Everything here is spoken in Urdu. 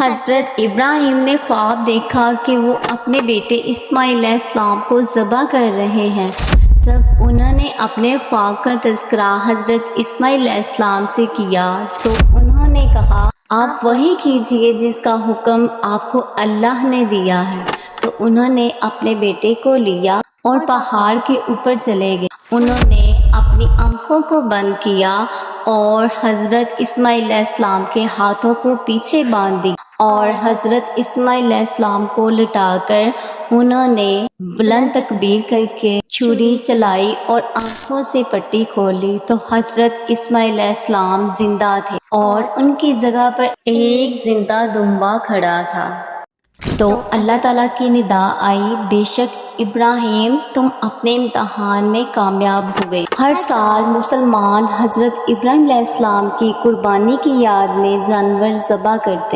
حضرت ابراہیم نے خواب دیکھا کہ وہ اپنے بیٹے اسماعیل علیہ السلام کو ذبح کر رہے ہیں۔ جب انہوں نے اپنے خواب کا تذکرہ حضرت اسماعیل علیہ السلام سے کیا تو انہوں نے کہا، آپ وہی کیجئے جس کا حکم آپ کو اللہ نے دیا ہے۔ تو انہوں نے اپنے بیٹے کو لیا اور پہاڑ کے اوپر چلے گئے۔ انہوں نے اپنی آنکھوں کو بند کیا اور حضرت اسماعیل علیہ السلام کے ہاتھوں کو پیچھے باندھ دی اور حضرت اسماعیل علیہ السلام کو لٹا کر انہوں نے بلند تکبیر کر کے چھری چلائی اور آنکھوں سے پٹی کھولی تو حضرت اسماعیل علیہ السلام زندہ تھے اور ان کی جگہ پر ایک زندہ دمبا کھڑا تھا۔ تو اللہ تعالیٰ کی ندا آئی، بے شک ابراہیم تم اپنے امتحان میں کامیاب ہوئے۔ ہر سال مسلمان حضرت ابراہیم علیہ السلام کی قربانی کی یاد میں جانور ذبح کرتے ہیں۔